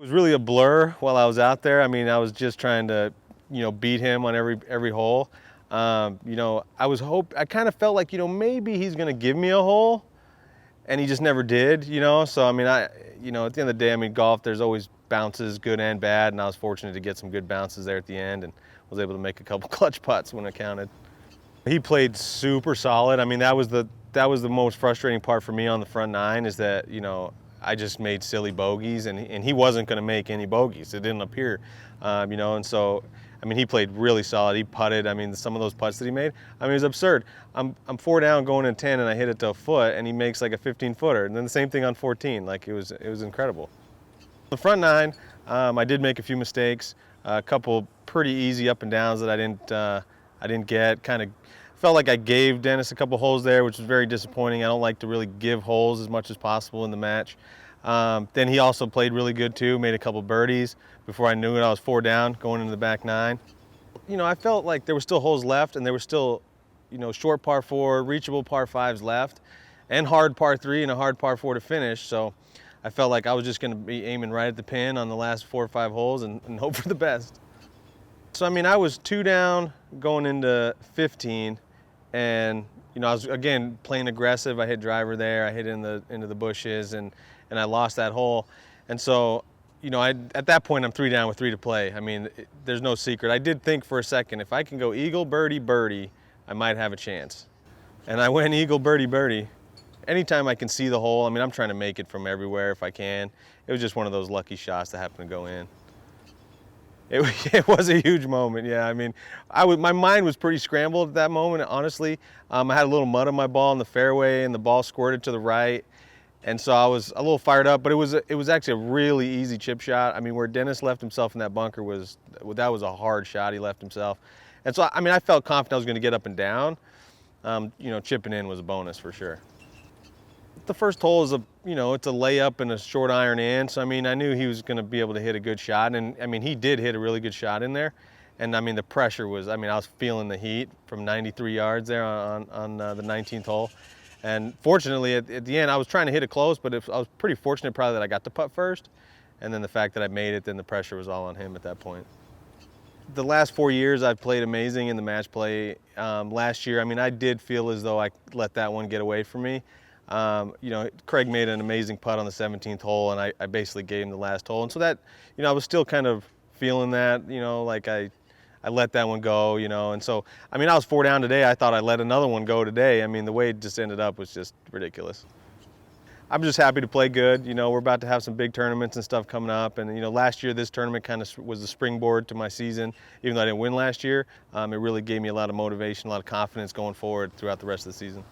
It was really a blur while I was out there. I mean, I was just trying to, beat him on every hole. I kind of felt like, maybe he's going to give me a hole, and he just never did, So, I mean, at the end of the day, I mean, golf, there's always bounces, good and bad, and I was fortunate to get some good bounces there at the end and was able to make a couple clutch putts when it counted. He played super solid. I mean, that was the most frustrating part for me on the front nine is that, I just made silly bogeys, and he wasn't going to make any bogeys. It didn't appear, and so, I mean, he played really solid. He putted. I mean, some of those putts that he made, I mean, it was absurd. I'm 4 down going in 10, and I hit it to a foot, and he makes like a 15-footer. And then the same thing on 14. Like, it was incredible. The front nine, I did make a few mistakes, a couple pretty easy up and downs that I didn't get. Kind of felt like I gave Dennis a couple holes there, which was very disappointing. I don't like to really give holes as much as possible in the match. Then he also played really good too, made a couple birdies. Before I knew it, I was 4 down going into the back nine. I felt like there were still holes left, and there were still, short par 4, reachable par 5s left, and hard par 3 and a hard par 4 to finish. So I felt like I was just going to be aiming right at the pin on the last 4 or 5 holes and hope for the best. So, I mean, I was 2 down going into 15, and, I was, again, playing aggressive. I hit driver there. I hit into the bushes, and I lost that hole. And so, at that point, I'm 3 down with 3 to play. I mean, there's no secret. I did think for a second, if I can go eagle, birdie, birdie, I might have a chance. And I went eagle, birdie, birdie. Anytime I can see the hole, I mean, I'm trying to make it from everywhere if I can. It was just one of those lucky shots that happened to go in. It was a huge moment, yeah. I mean, my mind was pretty scrambled at that moment, honestly. I had a little mud on my ball in the fairway, and the ball squirted to the right. And so I was a little fired up, but it was actually a really easy chip shot. I mean, where Dennis left himself in that bunker that was a hard shot he left himself. And so, I mean, I felt confident I was going to get up and down. Chipping in was a bonus for sure. The first hole is it's a layup and a short iron in. So, I mean, I knew he was going to be able to hit a good shot. And, I mean, he did hit a really good shot in there. And, I mean, the pressure was, I was feeling the heat from 93 yards there on the 19th hole. And fortunately, at the end, I was trying to hit it close, but I was pretty fortunate probably that I got the putt first. And then the fact that I made it, then the pressure was all on him at that point. The last 4 years, I've played amazing in the match play. Last year, I mean, I did feel as though I let that one get away from me. Craig made an amazing putt on the 17th hole, and I basically gave him the last hole. And so that, I was still kind of feeling that, like I let that one go, and so, I mean, I was 4 down today. I thought I let another one go today. I mean, the way it just ended up was just ridiculous. I'm just happy to play good. We're about to have some big tournaments and stuff coming up. And, last year, this tournament kind of was the springboard to my season. Even though I didn't win last year, it really gave me a lot of motivation, a lot of confidence going forward throughout the rest of the season.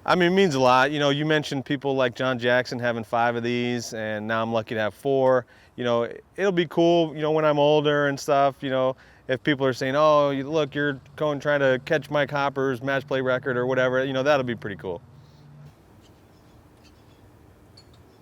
I mean, it means a lot. You mentioned people like John Jackson having 5 of these, and now I'm lucky to have 4. It'll be cool, when I'm older and stuff, if people are saying, oh, look, you're trying to catch Mike Hopper's match play record or whatever, that'll be pretty cool.